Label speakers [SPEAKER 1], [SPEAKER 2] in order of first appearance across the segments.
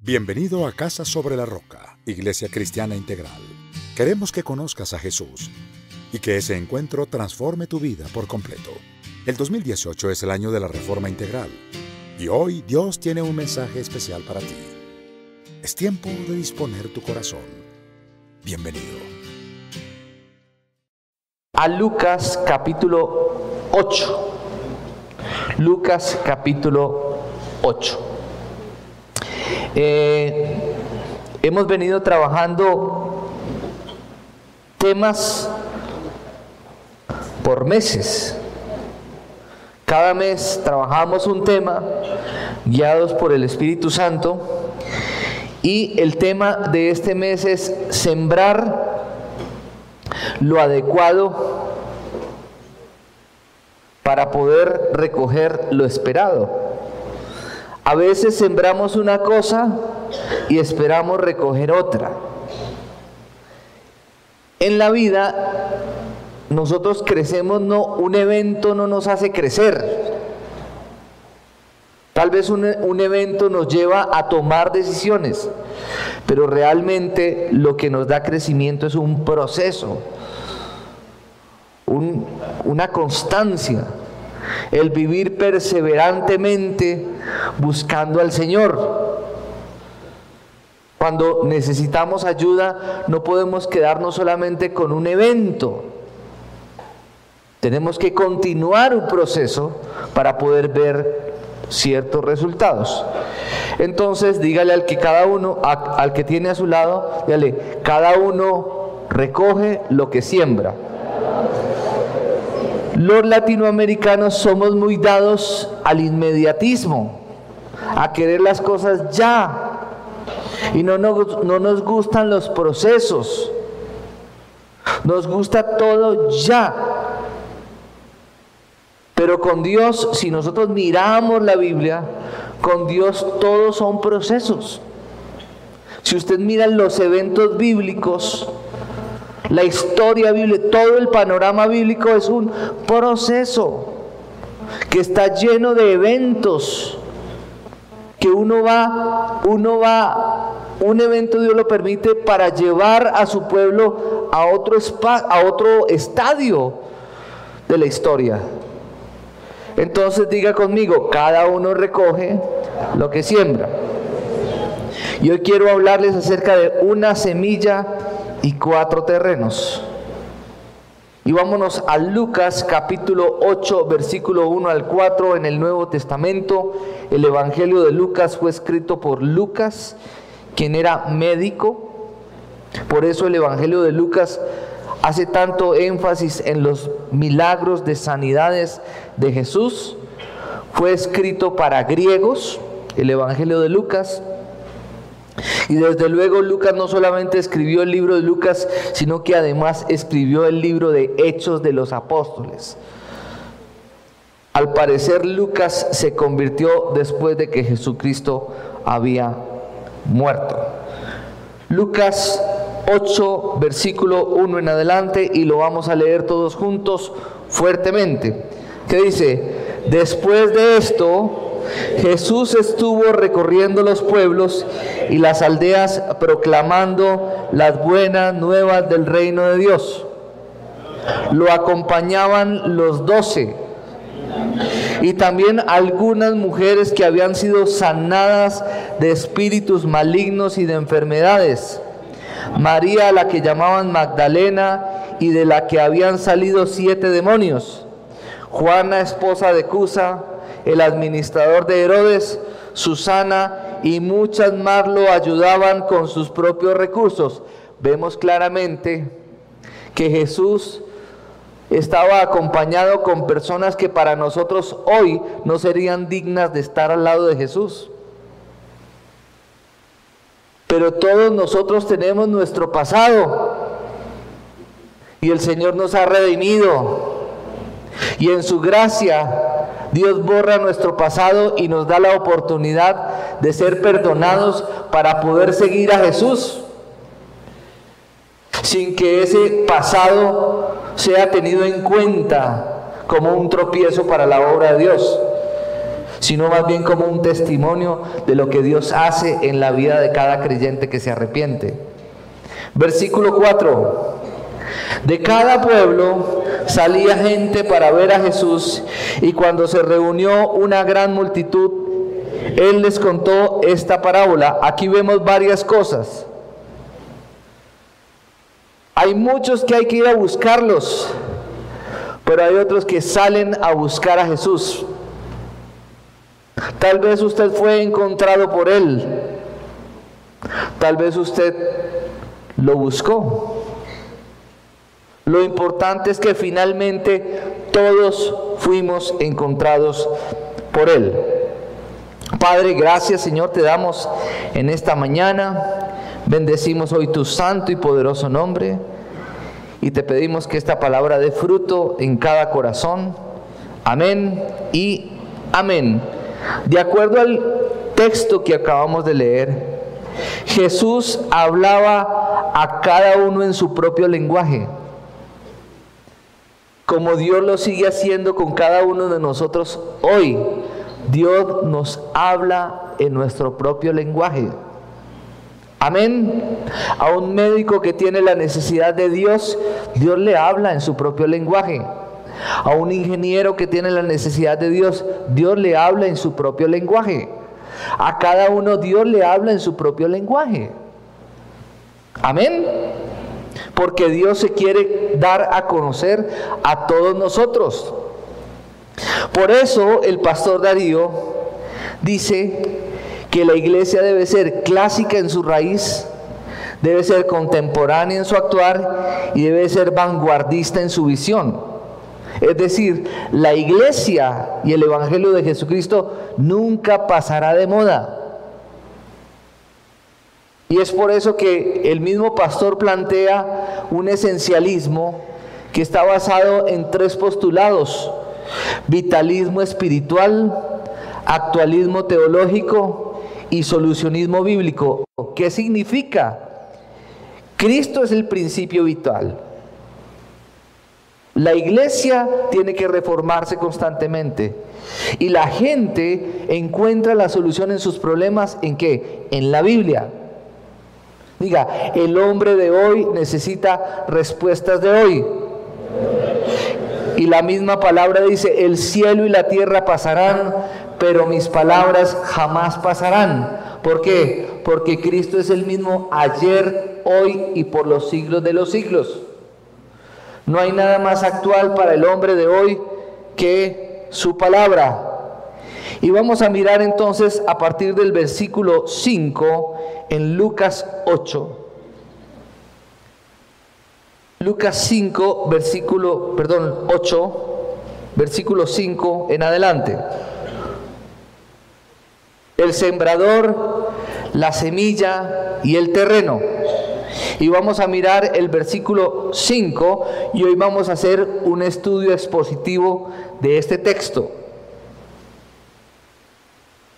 [SPEAKER 1] Bienvenido a Casa sobre la Roca, Iglesia Cristiana Integral. Queremos que conozcas a Jesús y que ese encuentro transforme tu vida por completo. El 2018 es el año de la Reforma Integral y hoy Dios tiene un mensaje especial para ti. Es tiempo de disponer tu corazón. Bienvenido.
[SPEAKER 2] A Lucas capítulo 8. Lucas capítulo 8. Hemos venido trabajando temas por meses. Cada mes trabajamos un tema guiados por el Espíritu Santo, y el tema de este mes es sembrar lo adecuado para poder recoger lo esperado. A veces sembramos una cosa y esperamos recoger otra. En la vida nosotros crecemos, un evento no nos hace crecer. Tal vez un evento nos lleva a tomar decisiones, pero realmente lo que nos da crecimiento es un proceso, una constancia, el vivir perseverantemente buscando al Señor. Cuando necesitamos ayuda, no podemos quedarnos solamente con un evento. Tenemos que continuar un proceso para poder ver ciertos resultados. Entonces, dígale al que tiene a su lado, dígale, cada uno recoge lo que siembra. Los latinoamericanos somos muy dados al inmediatismo, a querer las cosas ya, y no nos gustan los procesos, nos gusta todo ya. Pero con Dios, si nosotros miramos la Biblia, con Dios todos son procesos. Si usted mira los eventos bíblicos, la historia bíblica, todo el panorama bíblico es un proceso que está lleno de eventos, que un evento Dios lo permite para llevar a su pueblo a otro estadio de la historia. Entonces diga conmigo, cada uno recoge lo que siembra. Y hoy quiero hablarles acerca de una semilla y 4 terrenos. Y vámonos a Lucas capítulo 8, versículo 1 al 4 en el Nuevo Testamento. El Evangelio de Lucas fue escrito por Lucas, quien era médico. Por eso el Evangelio de Lucas hace tanto énfasis en los milagros de sanidades de Jesús. Fue escrito para griegos, el Evangelio de Lucas. Y desde luego Lucas no solamente escribió el libro de Lucas, sino que además escribió el libro de Hechos de los Apóstoles. Al parecer Lucas se convirtió después de que Jesucristo había muerto. Lucas 8, versículo 1 en adelante, y lo vamos a leer todos juntos fuertemente. ¿Qué dice? Después de esto, Jesús estuvo recorriendo los pueblos y las aldeas proclamando las buenas nuevas del reino de Dios. Lo acompañaban los 12 y también algunas mujeres que habían sido sanadas de espíritus malignos y de enfermedades. María, a la que llamaban Magdalena, y de la que habían salido 7 demonios. Juana, esposa de Cusa, el administrador de Herodes, Susana y muchas más lo ayudaban con sus propios recursos. Vemos claramente que Jesús estaba acompañado con personas que para nosotros hoy no serían dignas de estar al lado de Jesús. Pero todos nosotros tenemos nuestro pasado y el Señor nos ha redimido, y en su gracia Dios borra nuestro pasado y nos da la oportunidad de ser perdonados para poder seguir a Jesús, sin que ese pasado sea tenido en cuenta como un tropiezo para la obra de Dios, sino más bien como un testimonio de lo que Dios hace en la vida de cada creyente que se arrepiente. Versículo 4. De cada pueblo salía gente para ver a Jesús, y cuando se reunió una gran multitud, Él les contó esta parábola. Aquí vemos varias cosas. Hay muchos que hay que ir a buscarlos, pero hay otros que salen a buscar a Jesús. Tal vez usted fue encontrado por Él. Tal vez usted lo buscó. Lo importante es que finalmente todos fuimos encontrados por Él. Padre, gracias, Señor, te damos en esta mañana. Bendecimos hoy tu santo y poderoso nombre. Y te pedimos que esta palabra dé fruto en cada corazón. Amén y amén. De acuerdo al texto que acabamos de leer, Jesús hablaba a cada uno en su propio lenguaje, como Dios lo sigue haciendo con cada uno de nosotros hoy. Dios nos habla en nuestro propio lenguaje. Amén. A un médico que tiene la necesidad de Dios, Dios le habla en su propio lenguaje. A un ingeniero que tiene la necesidad de Dios, Dios le habla en su propio lenguaje. A cada uno Dios le habla en su propio lenguaje. Amén. Porque Dios se quiere dar a conocer a todos nosotros. Por eso el pastor Darío dice que la iglesia debe ser clásica en su raíz, debe ser contemporánea en su actuar y debe ser vanguardista en su visión. Es decir, la iglesia y el evangelio de Jesucristo nunca pasará de moda. Y es por eso que el mismo pastor plantea un esencialismo que está basado en 3 postulados: vitalismo espiritual, actualismo teológico y solucionismo bíblico. ¿Qué significa? Cristo es el principio vital. La iglesia tiene que reformarse constantemente y la gente encuentra la solución en sus problemas ¿en qué? En la Biblia. Diga, el hombre de hoy necesita respuestas de hoy. Y la misma palabra dice, el cielo y la tierra pasarán, pero mis palabras jamás pasarán. ¿Por qué? Porque Cristo es el mismo ayer, hoy y por los siglos de los siglos. No hay nada más actual para el hombre de hoy que su palabra. Y vamos a mirar entonces a partir del versículo 5 en Lucas 8. Lucas 5, 8, versículo 5 en adelante. El sembrador, la semilla y el terreno. Y vamos a mirar el versículo 5 y hoy vamos a hacer un estudio expositivo de este texto.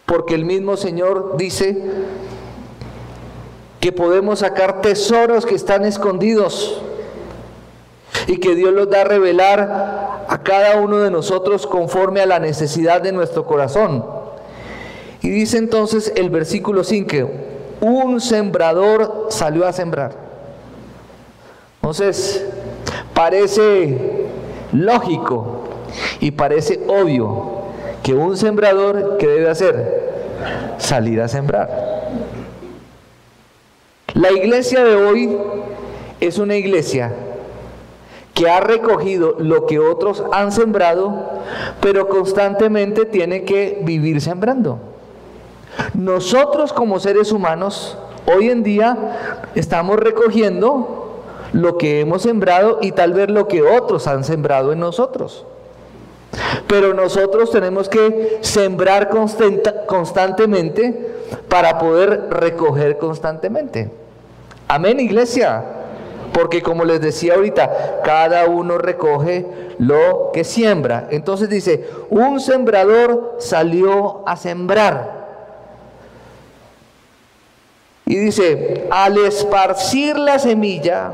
[SPEAKER 2] Porque el mismo Señor dice que podemos sacar tesoros que están escondidos y que Dios los da a revelar a cada uno de nosotros conforme a la necesidad de nuestro corazón. Y dice entonces el versículo 5, un sembrador salió a sembrar. Entonces, parece lógico y parece obvio que un sembrador, ¿qué debe hacer? Salir a sembrar. La iglesia de hoy es una iglesia que ha recogido lo que otros han sembrado, pero constantemente tiene que vivir sembrando. Nosotros como seres humanos, hoy en día estamos recogiendo lo que hemos sembrado y tal vez lo que otros han sembrado en nosotros. Pero nosotros tenemos que sembrar constantemente para poder recoger constantemente. Amén, iglesia. Porque como les decía ahorita, cada uno recoge lo que siembra. Entonces dice, un sembrador salió a sembrar. Y dice, al esparcir la semilla,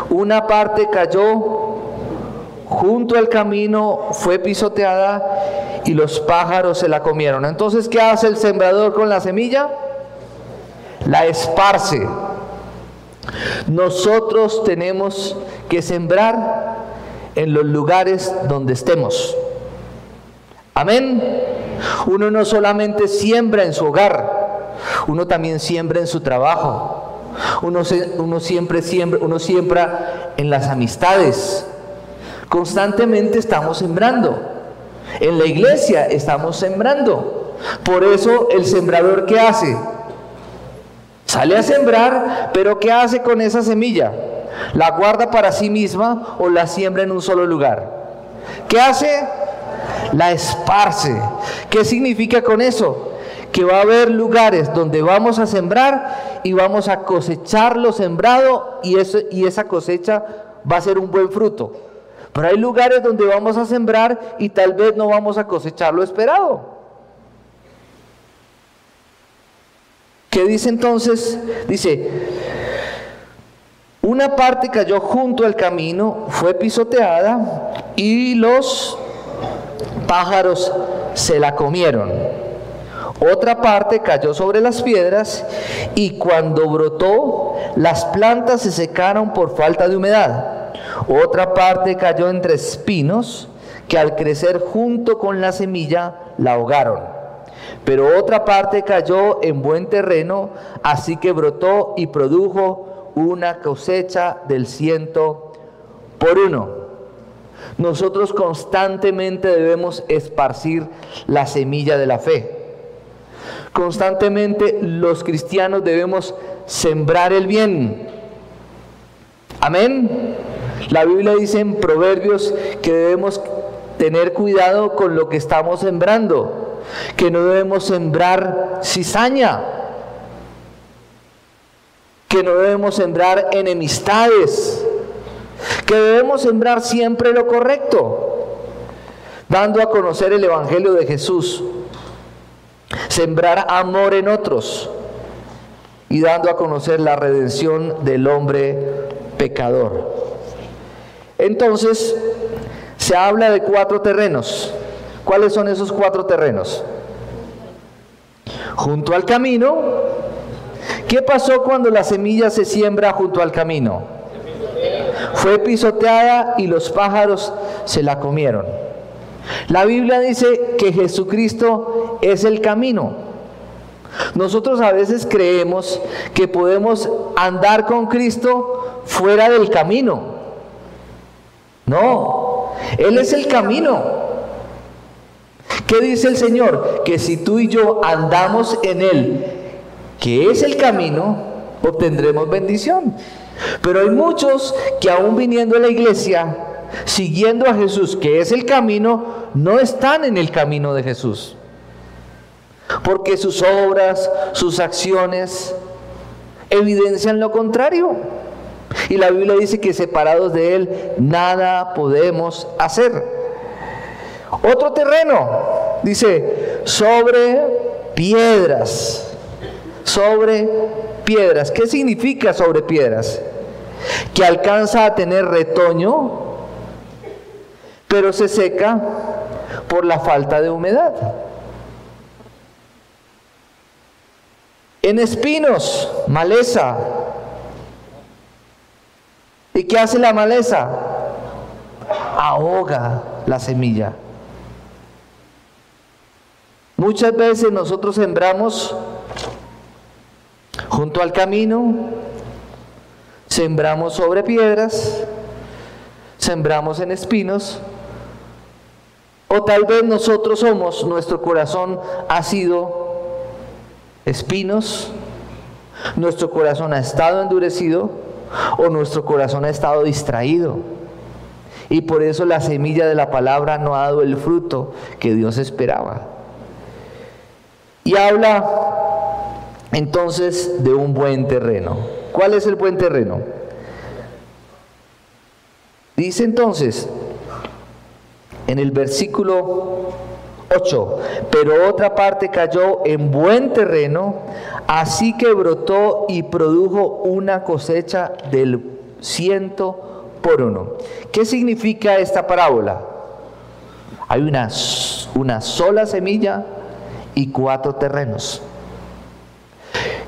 [SPEAKER 2] una parte cayó junto al camino, fue pisoteada, y los pájaros se la comieron. Entonces, ¿qué hace el sembrador con la semilla? La esparce. Nosotros tenemos que sembrar en los lugares donde estemos. Amén. Uno no solamente siembra en su hogar, uno también siembra en su trabajo. Uno siembra en las amistades. Constantemente estamos sembrando. En la iglesia estamos sembrando. Por eso el sembrador, ¿qué hace? Sale a sembrar, pero ¿qué hace con esa semilla? ¿La guarda para sí misma o la siembra en un solo lugar? ¿Qué hace? La esparce. ¿Qué significa con eso? Que va a haber lugares donde vamos a sembrar y vamos a cosechar lo sembrado, y esa cosecha va a ser un buen fruto. Pero hay lugares donde vamos a sembrar y tal vez no vamos a cosechar lo esperado. ¿Qué dice entonces? Dice, una parte cayó junto al camino, fue pisoteada y los pájaros se la comieron. Otra parte cayó sobre las piedras y cuando brotó, las plantas se secaron por falta de humedad. Otra parte cayó entre espinos que al crecer junto con la semilla la ahogaron. Pero otra parte cayó en buen terreno, así que brotó y produjo una cosecha del 100 por 1. Nosotros constantemente debemos esparcir la semilla de la fe. Constantemente los cristianos debemos sembrar el bien. Amén. La Biblia dice en Proverbios que debemos tener cuidado con lo que estamos sembrando, que no debemos sembrar cizaña, que no debemos sembrar enemistades, que debemos sembrar siempre lo correcto, dando a conocer el Evangelio de Jesús, sembrar amor en otros y dando a conocer la redención del hombre pecador. Entonces, se habla de 4 terrenos. ¿Cuáles son esos 4 terrenos? Junto al camino. ¿Qué pasó cuando la semilla se siembra junto al camino? Fue pisoteada y los pájaros se la comieron. La Biblia dice que Jesucristo es el camino. Nosotros a veces creemos que podemos andar con Cristo fuera del camino. No, Él es el camino. ¿Qué dice el Señor? Que si tú y yo andamos en Él, que es el camino, obtendremos bendición. Pero hay muchos que aún viniendo a la iglesia, siguiendo a Jesús, que es el camino, no están en el camino de Jesús. Porque sus obras, sus acciones, evidencian lo contrario. Y la Biblia dice que separados de Él, nada podemos hacer. Otro terreno, dice, sobre piedras. Sobre piedras. ¿Qué significa sobre piedras? Que alcanza a tener retoño, pero se seca por la falta de humedad. En espinos, maleza. ¿Y qué hace la maleza? Ahoga la semilla. Muchas veces nosotros sembramos junto al camino, sembramos sobre piedras, sembramos en espinos, o tal vez nuestro corazón ha sido espinos, nuestro corazón ha estado endurecido, o nuestro corazón ha estado distraído. Y por eso la semilla de la palabra no ha dado el fruto que Dios esperaba. Y habla entonces de un buen terreno. ¿Cuál es el buen terreno? Dice entonces en el versículo 8, pero otra parte cayó en buen terreno, así que brotó y produjo una cosecha del 100 por 1. ¿Qué significa esta parábola? Hay una sola semilla y 4 terrenos.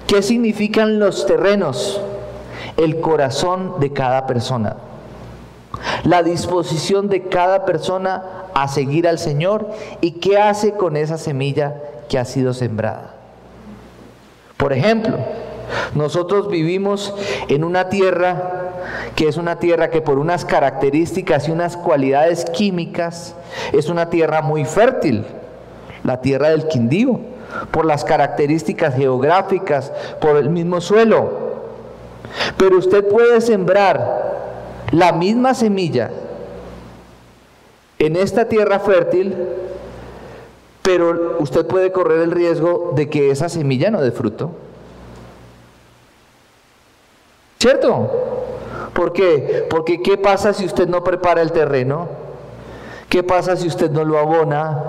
[SPEAKER 2] ¿Qué significan los terrenos? El corazón de cada persona, la disposición de cada persona a seguir al Señor y qué hace con esa semilla que ha sido sembrada. Por ejemplo, nosotros vivimos en una tierra que es una tierra que por unas características y unas cualidades químicas es una tierra muy fértil, la tierra del Quindío, por las características geográficas, por el mismo suelo. Pero usted puede sembrar la misma semilla en esta tierra fértil, pero usted puede correr el riesgo de que esa semilla no dé fruto. ¿Cierto? ¿Por qué? Porque ¿qué pasa si usted no prepara el terreno? ¿Qué pasa si usted no lo abona?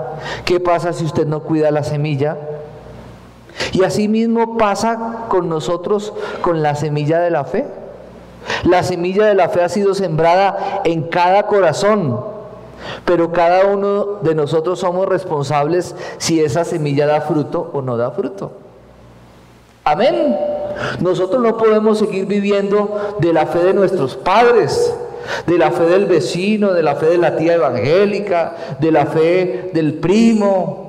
[SPEAKER 2] ¿Qué pasa si usted no cuida la semilla? Y así mismo pasa con nosotros, con la semilla de la fe. La semilla de la fe ha sido sembrada en cada corazón, pero cada uno de nosotros somos responsables si esa semilla da fruto o no da fruto. Amén. Nosotros no podemos seguir viviendo de la fe de nuestros padres, de la fe del vecino, de la fe de la tía evangélica, de la fe del primo.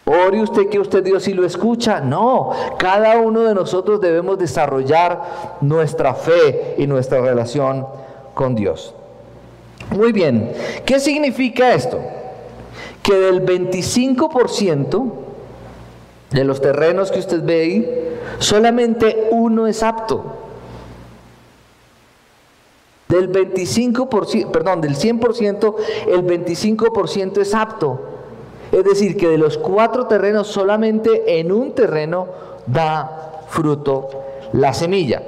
[SPEAKER 2] Ore usted que usted Dios sí lo escucha. No, cada uno de nosotros debemos desarrollar nuestra fe y nuestra relación con Dios. Muy bien, ¿qué significa esto? Que del 25% de los terrenos que usted ve ahí, solamente uno es apto. Del 25%, perdón, del 100%, el 25% es apto. Es decir, que de los 4 terrenos, solamente en un terreno da fruto la semilla.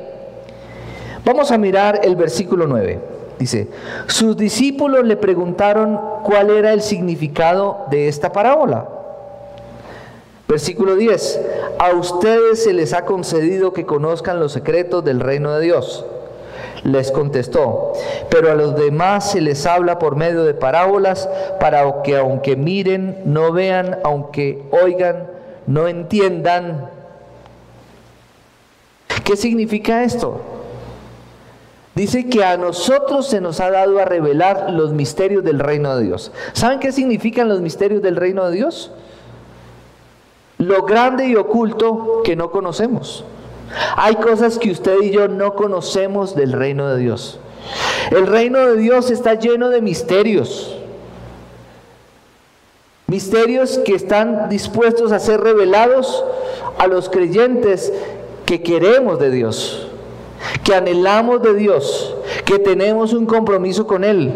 [SPEAKER 2] Vamos a mirar el versículo 9. Dice, sus discípulos le preguntaron cuál era el significado de esta parábola. Versículo 10, a ustedes se les ha concedido que conozcan los secretos del reino de Dios. Les contestó, pero a los demás se les habla por medio de parábolas para que aunque miren, no vean, aunque oigan, no entiendan. ¿Qué significa esto? Dice que a nosotros se nos ha dado a revelar los misterios del reino de Dios. ¿Saben qué significan los misterios del reino de Dios? Lo grande y oculto que no conocemos. Hay cosas que usted y yo no conocemos del reino de Dios. El reino de Dios está lleno de misterios. Misterios que están dispuestos a ser revelados a los creyentes que queremos de Dios, que anhelamos de Dios, que tenemos un compromiso con Él.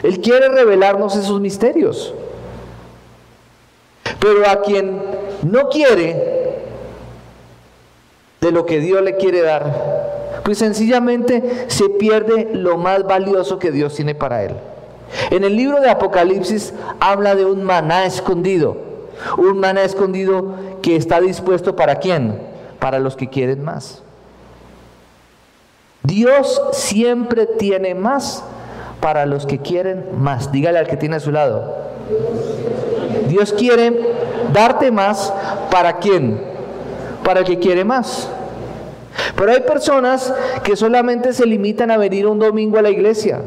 [SPEAKER 2] Él quiere revelarnos esos misterios. Pero a quien no quiere de lo que Dios le quiere dar, pues sencillamente se pierde lo más valioso que Dios tiene para él. En el libro de Apocalipsis habla de un maná escondido que está dispuesto ¿para quién? Para los que quieren más. Dios siempre tiene más para los que quieren más. Dígale al que tiene a su lado, Dios quiere darte más. ¿Para quién? Para el que quiere más. Pero hay personas que solamente se limitan a venir un domingo a la iglesia.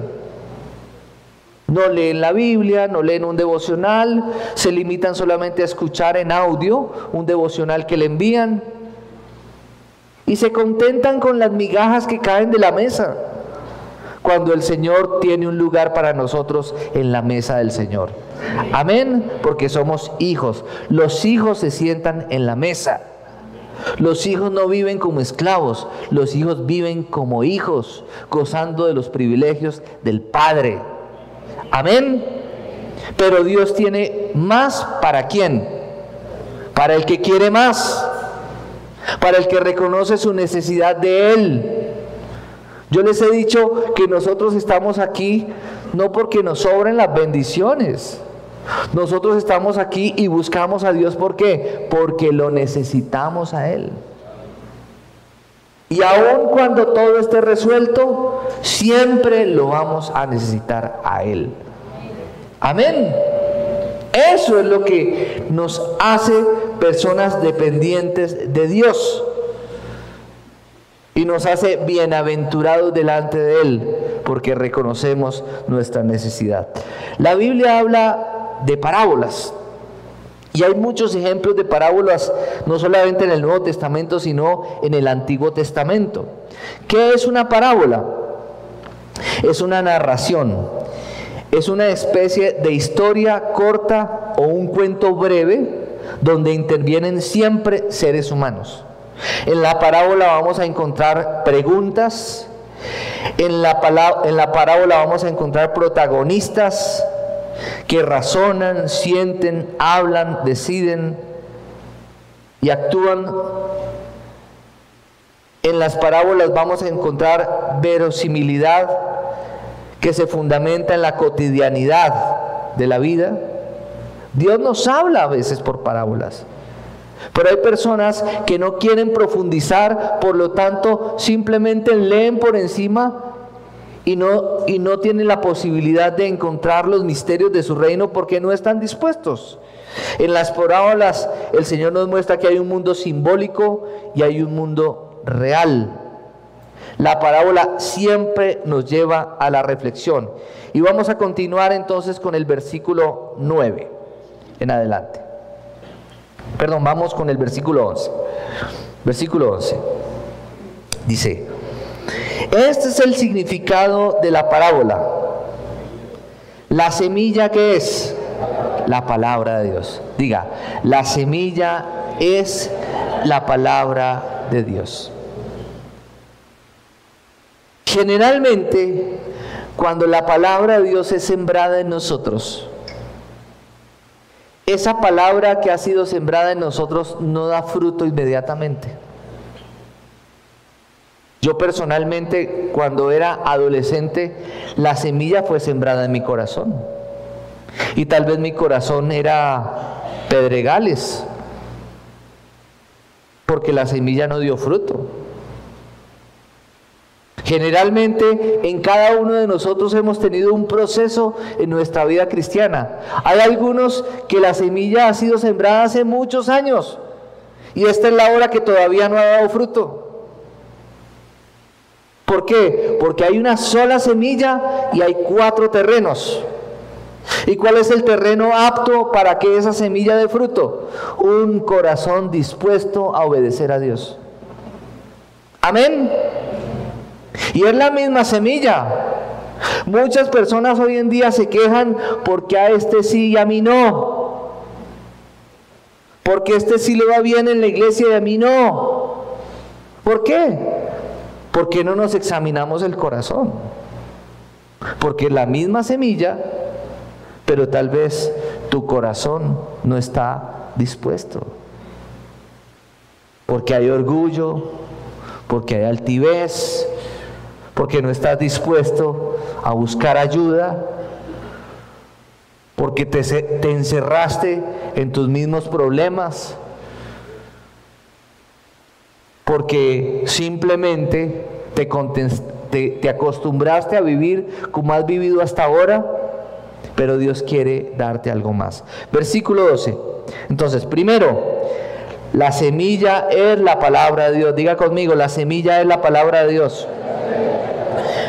[SPEAKER 2] No leen la Biblia, no leen un devocional, se limitan solamente a escuchar en audio un devocional que le envían y se contentan con las migajas que caen de la mesa, cuando el Señor tiene un lugar para nosotros en la mesa del Señor. Amén, porque somos hijos. Los hijos se sientan en la mesa. Los hijos no viven como esclavos, los hijos viven como hijos, gozando de los privilegios del Padre. Amén. Pero Dios tiene más ¿para quién? Para el que quiere más, para el que reconoce su necesidad de Él. Yo les he dicho que nosotros estamos aquí no porque nos sobren las bendiciones. Nosotros estamos aquí y buscamos a Dios, ¿por qué? Porque lo necesitamos a Él. Y aun cuando todo esté resuelto, siempre lo vamos a necesitar a Él. Amén. Eso es lo que nos hace personas dependientes de Dios y nos hace bienaventurados delante de Él, porque reconocemos nuestra necesidad. La Biblia habla de parábolas y hay muchos ejemplos de parábolas, no solamente en el Nuevo Testamento, sino en el Antiguo Testamento. ¿Qué es una parábola? Es una narración, es una especie de historia corta o un cuento breve donde intervienen siempre seres humanos. En la parábola vamos a encontrar preguntas, en la parábola vamos a encontrar protagonistas que razonan, sienten, hablan, deciden y actúan. En las parábolas vamos a encontrar verosimilidad que se fundamenta en la cotidianidad de la vida. Dios nos habla a veces por parábolas, pero hay personas que no quieren profundizar, por lo tanto simplemente leen por encima y no tienen la posibilidad de encontrar los misterios de su reino porque no están dispuestos. En las parábolas el Señor nos muestra que hay un mundo simbólico y hay un mundo real. La parábola siempre nos lleva a la reflexión. Y vamos a continuar entonces con el versículo 9 en adelante. Perdón, vamos con el versículo 11. Versículo 11. Dice: este es el significado de la parábola. La semilla, ¿qué es? La palabra de Dios. Diga, la semilla es la palabra de Dios. Generalmente, cuando la palabra de Dios es sembrada en nosotros, esa palabra que ha sido sembrada en nosotros no da fruto inmediatamente. Yo personalmente, cuando era adolescente, la semilla fue sembrada en mi corazón. Y tal vez mi corazón era pedregales, porque la semilla no dio fruto. Generalmente en cada uno de nosotros hemos tenido un proceso en nuestra vida cristiana. Hay algunos que la semilla ha sido sembrada hace muchos años y esta es la hora que todavía no ha dado fruto. ¿Por qué? Porque hay una sola semilla y hay 4 terrenos. ¿Y cuál es el terreno apto para que esa semilla dé fruto? Un corazón dispuesto a obedecer a Dios. Amén. Y es la misma semilla. Muchas personas hoy en día se quejan porque a este sí y a mí no. Porque este sí le va bien en la iglesia y a mí no. ¿Por qué? Porque no nos examinamos el corazón. Porque es la misma semilla, pero tal vez tu corazón no está dispuesto. Porque hay orgullo, porque hay altivez, porque no estás dispuesto a buscar ayuda, porque te encerraste en tus mismos problemas, porque simplemente te acostumbraste a vivir como has vivido hasta ahora, pero Dios quiere darte algo más. Versículo 12. Entonces, primero, la semilla es la palabra de Dios. Diga conmigo, la semilla es la palabra de Dios.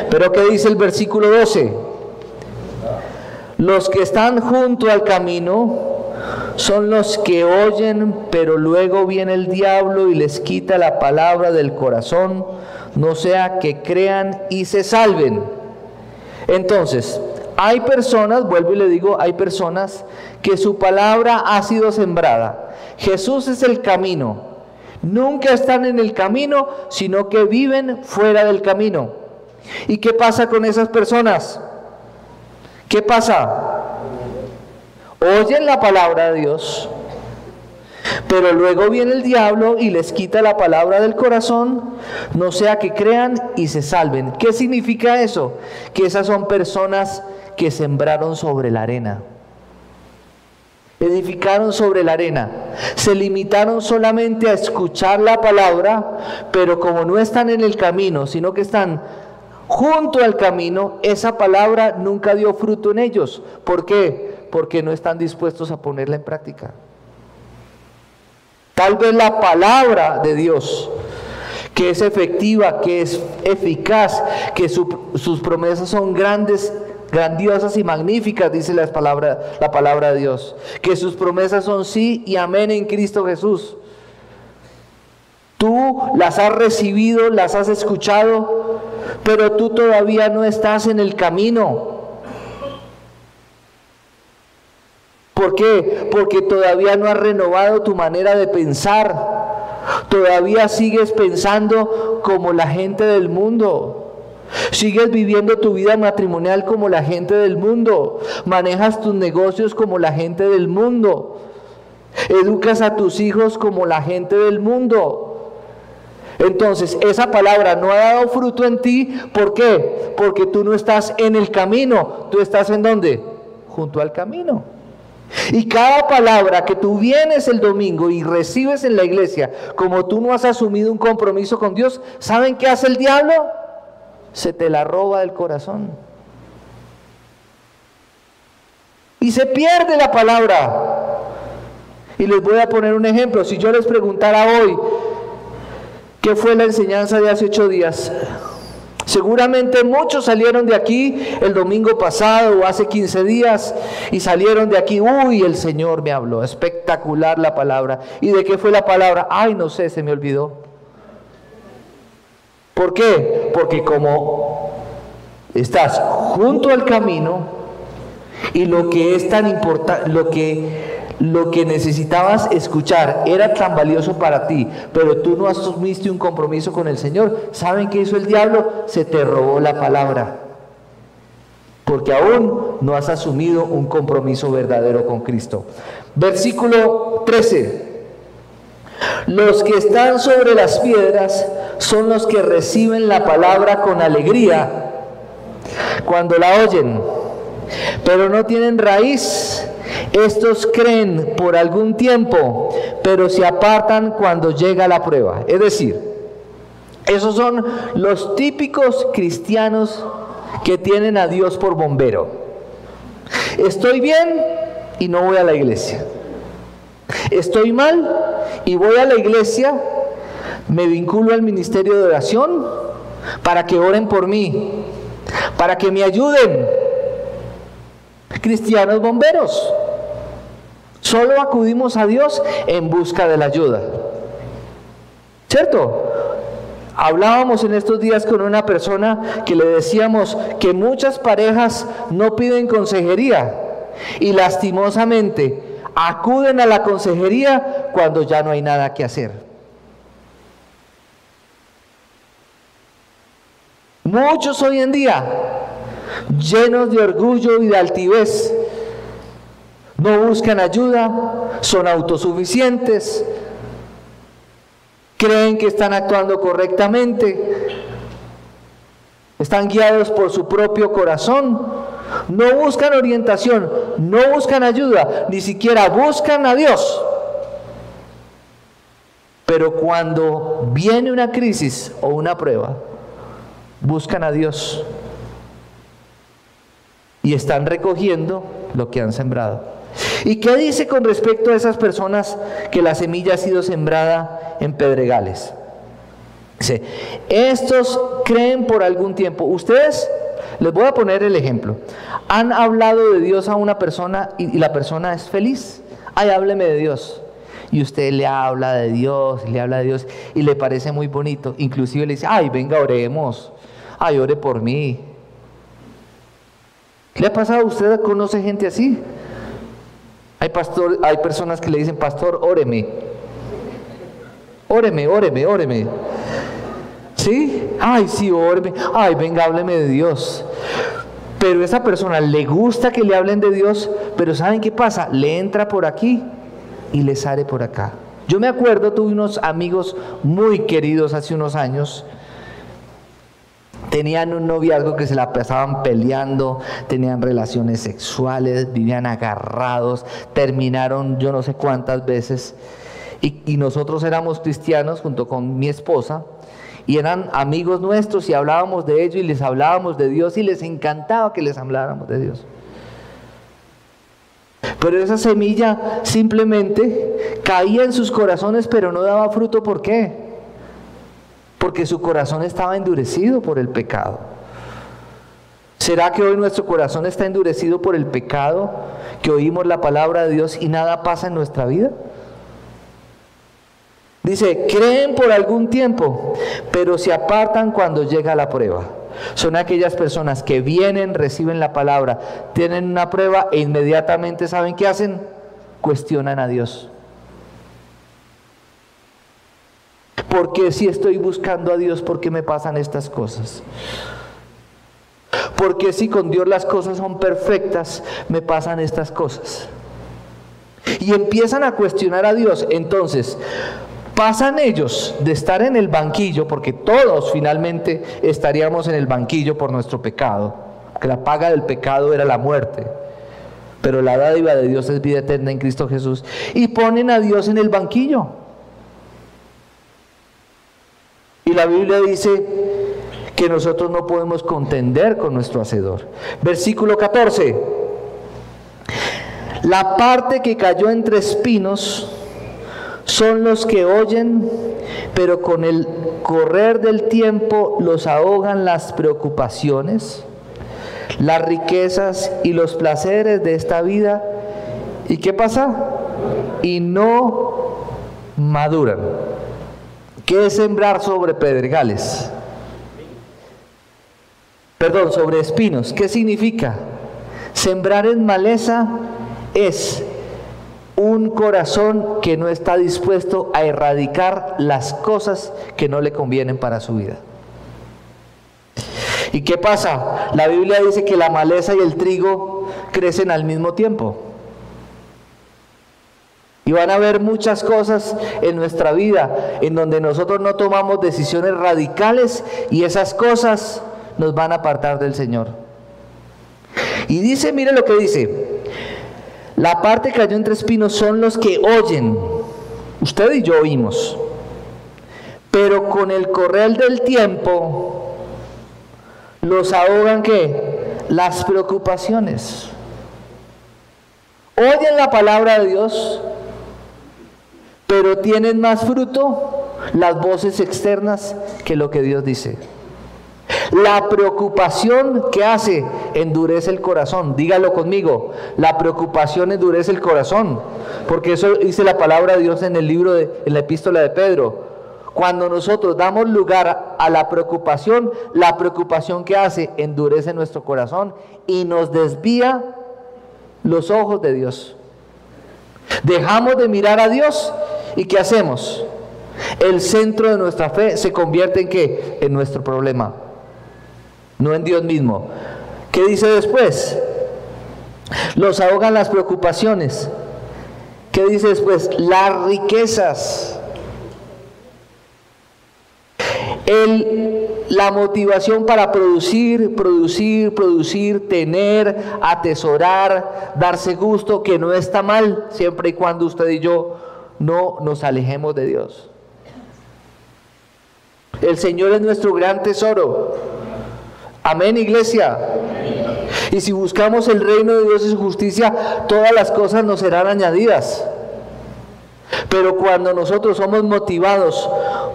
[SPEAKER 2] Pero ¿qué dice el versículo 12? Los que están junto al camino son los que oyen, pero luego viene el diablo y les quita la palabra del corazón, no sea que crean y se salven. Entonces, hay personas, vuelvo y le digo, hay personas que su palabra ha sido sembrada. Jesús es el camino. Nunca están en el camino, sino que viven fuera del camino. ¿Y qué pasa con esas personas? ¿Qué pasa? Oyen la palabra de Dios, pero luego viene el diablo y les quita la palabra del corazón, no sea que crean y se salven. ¿Qué significa eso? Que esas son personas que sembraron sobre la arena. Edificaron sobre la arena, se limitaron solamente a escuchar la palabra, pero como no están en el camino, sino que están junto al camino, esa palabra nunca dio fruto en ellos. ¿Por qué? Porque no están dispuestos a ponerla en práctica. Tal vez la palabra de Dios, que es efectiva, que es eficaz, que sus promesas son grandiosas y magníficas, dice la palabra de Dios, que sus promesas son sí y amén en Cristo Jesús. Tú las has recibido, las has escuchado, pero tú todavía no estás en el camino. ¿Por qué? Porque todavía no has renovado tu manera de pensar. Todavía sigues pensando como la gente del mundo. Sigues viviendo tu vida matrimonial como la gente del mundo. Manejas tus negocios como la gente del mundo. Educas a tus hijos como la gente del mundo. Entonces, esa palabra no ha dado fruto en ti. ¿Por qué? Porque tú no estás en el camino. ¿Tú estás en dónde? Junto al camino. Y cada palabra que tú vienes el domingo y recibes en la iglesia, como tú no has asumido un compromiso con Dios, ¿saben qué hace el diablo? Se te la roba del corazón. Y se pierde la palabra. Y les voy a poner un ejemplo. Si yo les preguntara hoy, ¿qué fue la enseñanza de hace 8 días? Seguramente muchos salieron de aquí el domingo pasado o hace 15 días y salieron de aquí. Uy, el Señor me habló, espectacular la palabra. ¿Y de qué fue la palabra? Ay, no sé, se me olvidó. ¿Por qué? Porque como estás junto al camino y lo que es tan importante, lo que necesitabas escuchar era tan valioso para ti, pero tú no asumiste un compromiso con el Señor. ¿Saben qué hizo el diablo? Se te robó la palabra, porque aún no has asumido un compromiso verdadero con Cristo. Versículo 13. Los que están sobre las piedras son los que reciben la palabra con alegría cuando la oyen, pero no tienen raíz. Estos creen por algún tiempo, pero se apartan cuando llega la prueba. Es decir, esos son los típicos cristianos que tienen a Dios por bombero. Estoy bien y no voy a la iglesia. Estoy mal y voy a la iglesia, me vinculo al ministerio de oración para que oren por mí, para que me ayuden. Cristianos bomberos. Solo acudimos a Dios en busca de la ayuda. ¿Cierto? Hablábamos en estos días con una persona que le decíamos que muchas parejas no piden consejería y lastimosamente acuden a la consejería cuando ya no hay nada que hacer. Muchos hoy en día, llenos de orgullo y de altivez, no buscan ayuda, son autosuficientes, creen que están actuando correctamente, están guiados por su propio corazón, no buscan orientación, no buscan ayuda, ni siquiera buscan a Dios. Pero cuando viene una crisis o una prueba, buscan a Dios y están recogiendo lo que han sembrado. ¿Y qué dice con respecto a esas personas que la semilla ha sido sembrada en pedregales? Dice, estos creen por algún tiempo. Ustedes, les voy a poner el ejemplo. Han hablado de Dios a una persona y la persona es feliz. Ay, hábleme de Dios. Y usted le habla de Dios y le parece muy bonito. Inclusive le dice, ay, venga, oremos. Ay, ore por mí. ¿Le ha pasado a usted? ¿Conoce gente así? Hay personas que le dicen, pastor, óreme. Óreme. ¿Sí? Ay, sí, óreme. Ay, venga, hábleme de Dios. Pero esa persona le gusta que le hablen de Dios, pero ¿saben qué pasa? Le entra por aquí y le sale por acá. Yo me acuerdo, tuve unos amigos muy queridos hace unos años. Tenían un noviazgo que se la pasaban peleando, tenían relaciones sexuales, vivían agarrados, terminaron yo no sé cuántas veces. Y nosotros éramos cristianos junto con mi esposa y eran amigos nuestros y hablábamos de ellos y les hablábamos de Dios y les encantaba que les habláramos de Dios. Pero esa semilla simplemente caía en sus corazones, pero no daba fruto. ¿Por qué? Porque su corazón estaba endurecido por el pecado. ¿Será que hoy nuestro corazón está endurecido por el pecado? Que oímos la palabra de Dios y nada pasa en nuestra vida. Dice, creen por algún tiempo, pero se apartan cuando llega la prueba. Son aquellas personas que vienen, reciben la palabra, tienen una prueba e inmediatamente ¿saben qué hacen? Cuestionan a Dios. ¿Por qué si estoy buscando a Dios, por qué me pasan estas cosas? ¿Por qué si con Dios las cosas son perfectas, me pasan estas cosas? Y empiezan a cuestionar a Dios. Entonces, pasan ellos de estar en el banquillo, porque todos finalmente estaríamos en el banquillo por nuestro pecado, que la paga del pecado era la muerte, pero la dádiva de Dios es vida eterna en Cristo Jesús, y ponen a Dios en el banquillo. Y la Biblia dice que nosotros no podemos contender con nuestro Hacedor. Versículo 14. La parte que cayó entre espinos son los que oyen, pero con el correr del tiempo los ahogan las preocupaciones, las riquezas y los placeres de esta vida. ¿Y qué pasa? Y no maduran. ¿Qué es sembrar sobre pedregales? Perdón, sobre espinos. ¿Qué significa? Sembrar en maleza es un corazón que no está dispuesto a erradicar las cosas que no le convienen para su vida. ¿Y qué pasa? La Biblia dice que la maleza y el trigo crecen al mismo tiempo. Y van a haber muchas cosas en nuestra vida en donde nosotros no tomamos decisiones radicales y esas cosas nos van a apartar del Señor. Y dice, mire lo que dice: la parte que cayó entre espinos son los que oyen. Usted y yo oímos, pero con el correr del tiempo los ahogan ¿qué? Las preocupaciones. Oyen la palabra de Dios, pero tienen más fruto las voces externas que lo que Dios dice. La preocupación, ¿qué hace? Endurece el corazón. Dígalo conmigo: la preocupación endurece el corazón, porque eso dice la palabra de Dios en el libro en la epístola de Pedro. Cuando nosotros damos lugar a la preocupación ¿qué hace? Endurece nuestro corazón y nos desvía los ojos de Dios. Dejamos de mirar a Dios y ¿qué hacemos? El centro de nuestra fe se convierte en ¿qué? En nuestro problema, no en Dios mismo. ¿Qué dice después? Los ahogan las preocupaciones. ¿Qué dice después? Las riquezas. La motivación para producir, tener, atesorar, darse gusto, que no está mal, siempre y cuando usted y yo no nos alejemos de Dios. El Señor es nuestro gran tesoro. Amén, iglesia. Y si buscamos el reino de Dios y su justicia, todas las cosas nos serán añadidas. Pero cuando nosotros somos motivados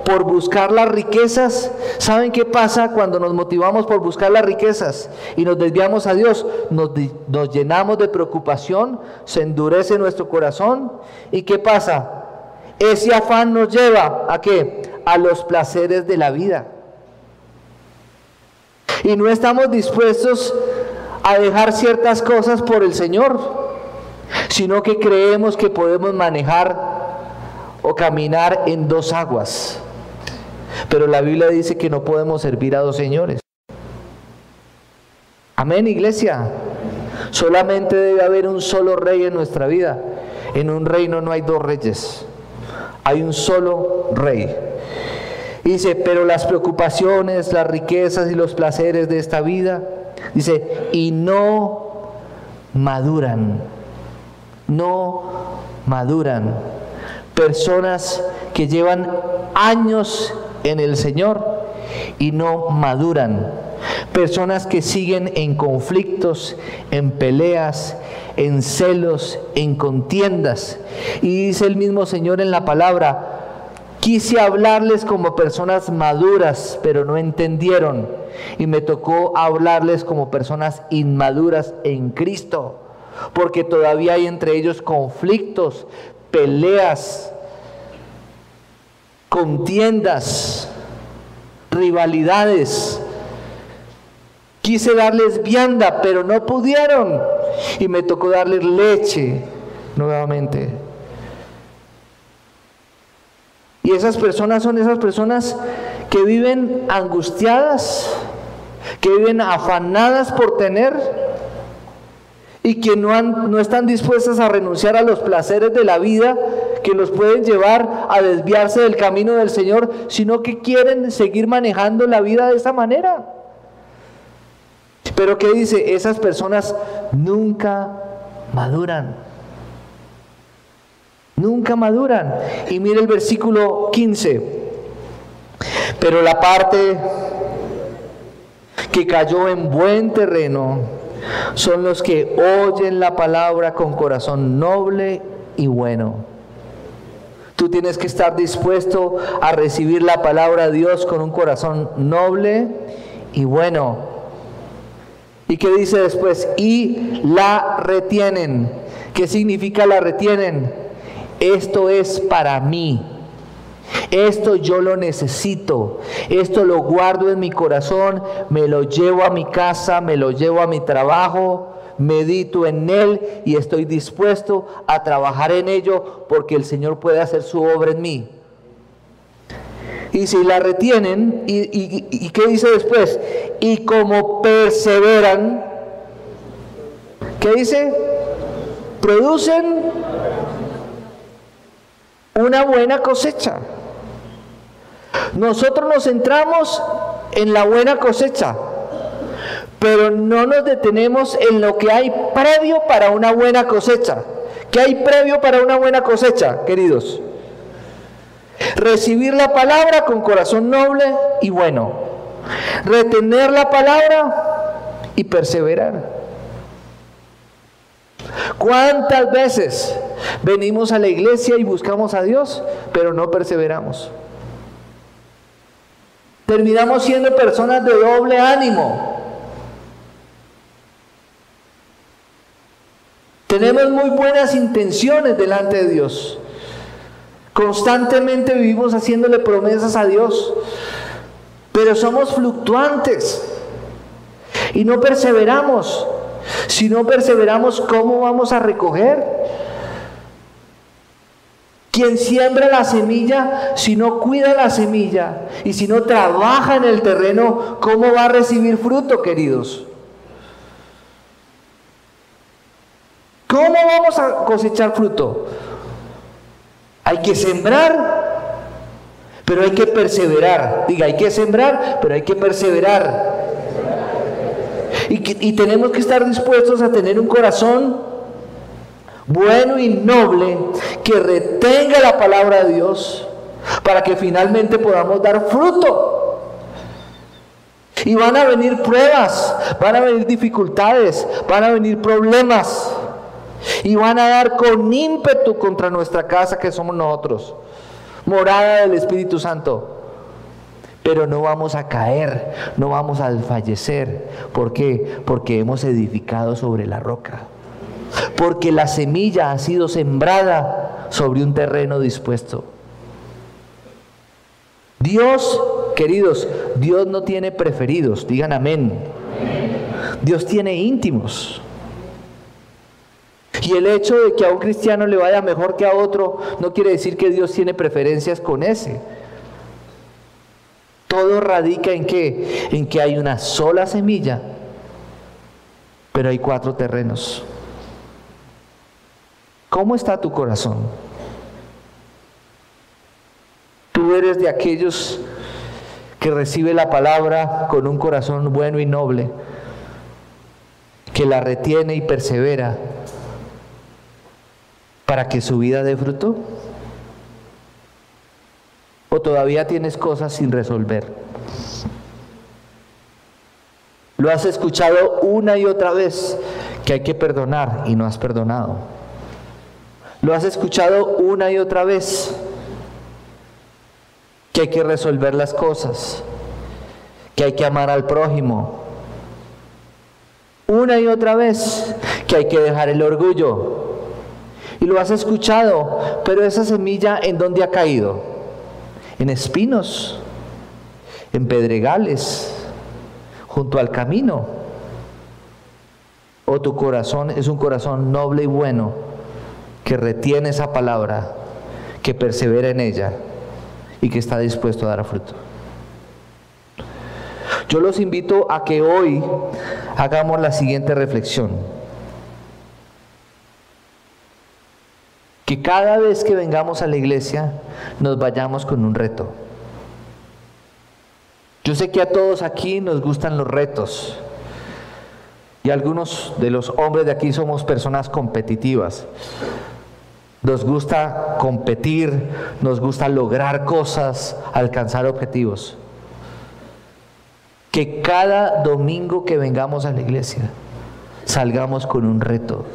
[SPEAKER 2] por buscar las riquezas, ¿saben qué pasa cuando nos motivamos por buscar las riquezas y nos desviamos a Dios? Nos llenamos de preocupación, se endurece nuestro corazón. ¿Y qué pasa? Ese afán nos lleva ¿a qué? A los placeres de la vida. Y no estamos dispuestos a dejar ciertas cosas por el Señor, sino que creemos que podemos manejar o caminar en dos aguas. Pero la Biblia dice que no podemos servir a dos señores. Amén, iglesia. Solamente debe haber un solo rey en nuestra vida. En un reino no hay dos reyes, hay un solo rey. Dice, pero las preocupaciones, las riquezas y los placeres de esta vida, dice, y no maduran. No maduran. Personas que llevan años en el Señor y no maduran. Personas que siguen en conflictos, en peleas, en celos, en contiendas. Y dice el mismo Señor en la palabra: quise hablarles como personas maduras, pero no entendieron. Y me tocó hablarles como personas inmaduras en Cristo, porque todavía hay entre ellos conflictos, peleas, contiendas, rivalidades. Quise darles vianda, pero no pudieron. Y me tocó darles leche nuevamente. Y esas personas son esas personas que viven angustiadas, que viven afanadas por tener y que no están dispuestas a renunciar a los placeres de la vida que los pueden llevar a desviarse del camino del Señor, sino que quieren seguir manejando la vida de esa manera. Pero ¿qué dice? Esas personas nunca maduran. Nunca maduran. Y mire el versículo 15. Pero la parte que cayó en buen terreno son los que oyen la palabra con corazón noble y bueno. Tú tienes que estar dispuesto a recibir la palabra de Dios con un corazón noble y bueno. ¿Y qué dice después? Y la retienen. ¿Qué significa la retienen? Esto es para mí. Esto yo lo necesito. Esto lo guardo en mi corazón. Me lo llevo a mi casa, me lo llevo a mi trabajo. Medito en él y estoy dispuesto a trabajar en ello porque el Señor puede hacer su obra en mí. Y si la retienen, ¿y qué dice después? Y como perseveran, ¿qué dice? Producen una buena cosecha. Nosotros nos centramos en la buena cosecha, pero no nos detenemos en lo que hay previo para una buena cosecha. ¿Qué hay previo para una buena cosecha, queridos? Recibir la palabra con corazón noble y bueno. Retener la palabra y perseverar. ¿Cuántas veces venimos a la iglesia y buscamos a Dios, pero no perseveramos? Terminamos siendo personas de doble ánimo. Tenemos muy buenas intenciones delante de Dios. Constantemente vivimos haciéndole promesas a Dios, pero somos fluctuantes y no perseveramos. Si no perseveramos, ¿cómo vamos a recoger? Quien siembra la semilla, si no cuida la semilla y si no trabaja en el terreno, ¿cómo va a recibir fruto, queridos? ¿Cómo vamos a cosechar fruto? Hay que sembrar, pero hay que perseverar. Diga, hay que sembrar, pero hay que perseverar. Y tenemos que estar dispuestos a tener un corazón bueno y noble que retenga la palabra de Dios para que finalmente podamos dar fruto. Y van a venir pruebas, van a venir dificultades, van a venir problemas. Y van a dar con ímpetu contra nuestra casa que somos nosotros, morada del Espíritu Santo. Pero no vamos a caer, no vamos a desfallecer. ¿Por qué? Porque hemos edificado sobre la roca. Porque la semilla ha sido sembrada sobre un terreno dispuesto. Dios, queridos, Dios no tiene preferidos, digan amén. Dios tiene íntimos. Y el hecho de que a un cristiano le vaya mejor que a otro no quiere decir que Dios tiene preferencias con ese. Todo radica en ¿qué? En que hay una sola semilla, pero hay 4 terrenos. ¿Cómo está tu corazón? ¿Tú eres de aquellos que recibe la palabra con un corazón bueno y noble, que la retiene y persevera para que su vida dé fruto? ¿O todavía tienes cosas sin resolver? Lo has escuchado una y otra vez que hay que perdonar y no has perdonado. Lo has escuchado una y otra vez que hay que resolver las cosas, que hay que amar al prójimo. Una y otra vez que hay que dejar el orgullo. Y lo has escuchado, pero esa semilla, ¿en dónde ha caído? En espinos, en pedregales, junto al camino. O tu corazón es un corazón noble y bueno, que retiene esa palabra, que persevera en ella y que está dispuesto a dar fruto. Yo los invito a que hoy hagamos la siguiente reflexión. Que cada vez que vengamos a la iglesia nos vayamos con un reto. Yo sé que a todos aquí nos gustan los retos. Y algunos de los hombres de aquí somos personas competitivas. Nos gusta competir, nos gusta lograr cosas, alcanzar objetivos. Que cada domingo que vengamos a la iglesia salgamos con un reto.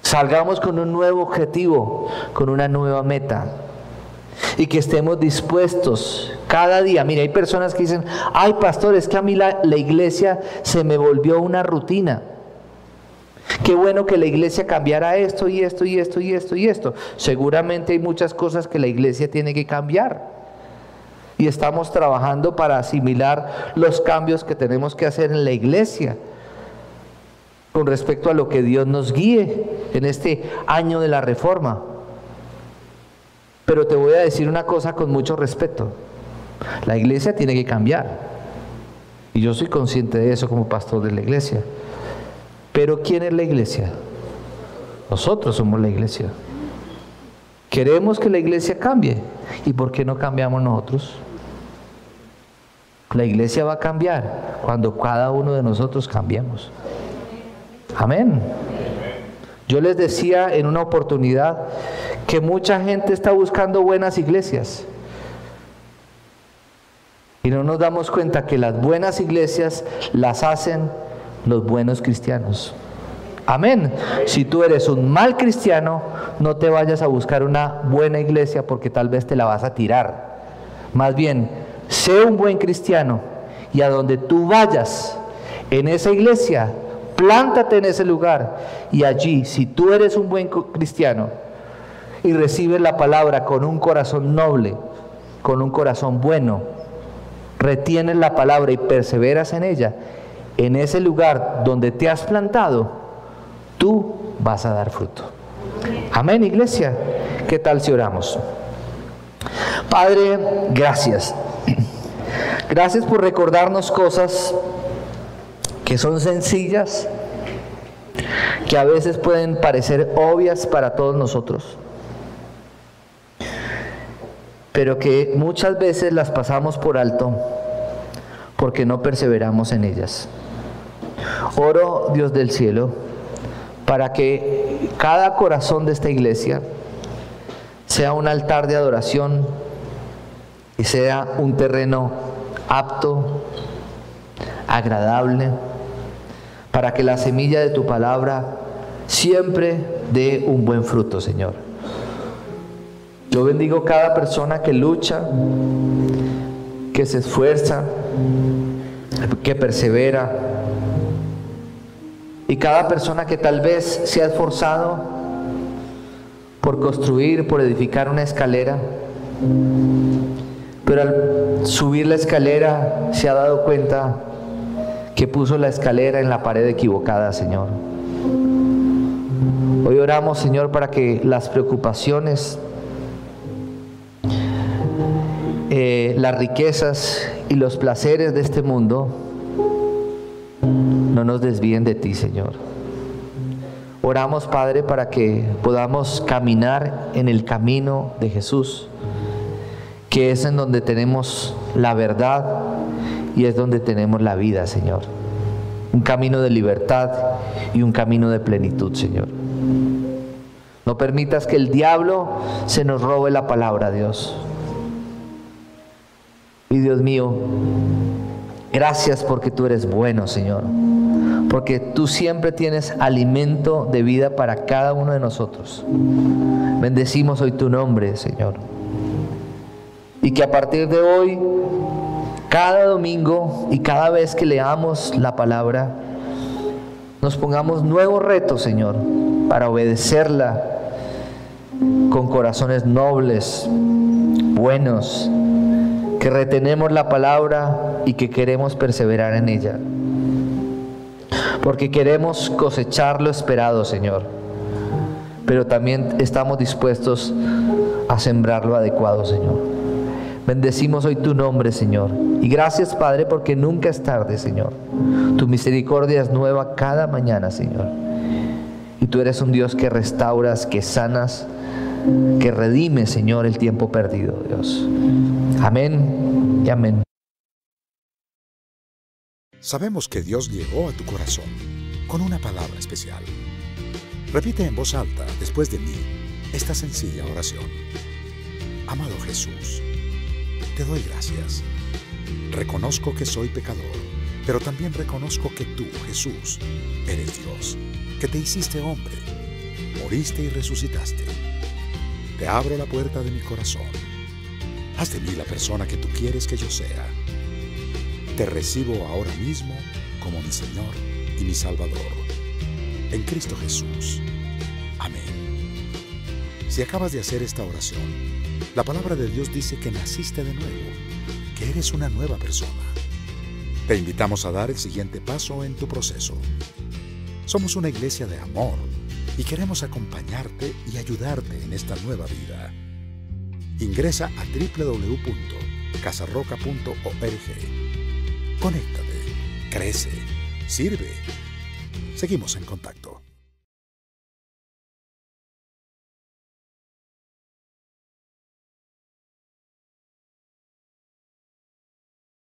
[SPEAKER 2] Salgamos con un nuevo objetivo, con una nueva meta. Y que estemos dispuestos cada día. Mira, hay personas que dicen, ay pastor, es que a mí la iglesia se me volvió una rutina. Qué bueno que la iglesia cambiara esto y esto y esto y esto y esto. Seguramente hay muchas cosas que la iglesia tiene que cambiar. Y estamos trabajando para asimilar los cambios que tenemos que hacer en la iglesia con respecto a lo que Dios nos guíe en este año de la reforma. Pero te voy a decir una cosa con mucho respeto. La iglesia tiene que cambiar. Y yo soy consciente de eso como pastor de la iglesia. Pero ¿quién es la iglesia? Nosotros somos la iglesia. Queremos que la iglesia cambie. ¿Y por qué no cambiamos nosotros? La iglesia va a cambiar cuando cada uno de nosotros cambiemos. Amén. Yo les decía en una oportunidad que mucha gente está buscando buenas iglesias. Y no nos damos cuenta que las buenas iglesias las hacen los buenos cristianos. Amén. Si tú eres un mal cristiano, no te vayas a buscar una buena iglesia porque tal vez te la vas a tirar. Más bien, sé un buen cristiano y a donde tú vayas, en esa iglesia, plántate en ese lugar y allí, si tú eres un buen cristiano y recibes la palabra con un corazón noble, con un corazón bueno, retienes la palabra y perseveras en ella, en ese lugar donde te has plantado, tú vas a dar fruto. Amén, iglesia. ¿Qué tal si oramos? Padre, gracias. Gracias por recordarnos cosas que son sencillas, que a veces pueden parecer obvias para todos nosotros, pero que muchas veces las pasamos por alto porque no perseveramos en ellas. Oro, Dios del cielo, para que cada corazón de esta iglesia sea un altar de adoración y sea un terreno apto, agradable, para que la semilla de tu palabra siempre dé un buen fruto, Señor. Yo bendigo cada persona que lucha, que se esfuerza, que persevera, y cada persona que tal vez se ha esforzado por construir, por edificar una escalera, pero al subir la escalera se ha dado cuenta que puso la escalera en la pared equivocada, Señor. Hoy oramos, Señor, para que las preocupaciones, las riquezas y los placeres de este mundo no nos desvíen de ti, Señor. Oramos, Padre, para que podamos caminar en el camino de Jesús, que es en donde tenemos la verdad y es donde tenemos la vida, Señor. Un camino de libertad y un camino de plenitud, Señor. No permitas que el diablo se nos robe la palabra, Dios. Y Dios mío, Gracias porque tú eres bueno, Señor. Porque tú siempre tienes alimento de vida para cada uno de nosotros. Bendecimos hoy tu nombre, Señor. Y que a partir de hoy, cada domingo y cada vez que leamos la palabra, nos pongamos nuevos retos, Señor, para obedecerla con corazones nobles, buenos, que retenemos la palabra y que queremos perseverar en ella. Porque queremos cosechar lo esperado, Señor, pero también estamos dispuestos a sembrar lo adecuado, Señor. Bendecimos hoy tu nombre, Señor. Y gracias, Padre, porque nunca es tarde, Señor. Tu misericordia es nueva cada mañana, Señor. Y tú eres un Dios que restauras, que sanas, que redime, Señor, el tiempo perdido, Dios. Amén y amén.
[SPEAKER 1] Sabemos que Dios llegó a tu corazón con una palabra especial. Repite en voz alta, después de mí, esta sencilla oración. Amado Jesús, te doy gracias. Reconozco que soy pecador, pero también reconozco que tú, Jesús, eres Dios, que te hiciste hombre, moriste y resucitaste. Te abro la puerta de mi corazón. Haz de mí la persona que tú quieres que yo sea. Te recibo ahora mismo como mi Señor y mi Salvador. En Cristo Jesús. Amén. Si acabas de hacer esta oración, la palabra de Dios dice que naciste de nuevo, que eres una nueva persona. Te invitamos a dar el siguiente paso en tu proceso. Somos una iglesia de amor y queremos acompañarte y ayudarte en esta nueva vida. Ingresa a www.casarroca.org. Conéctate, crece, sirve. Seguimos en contacto.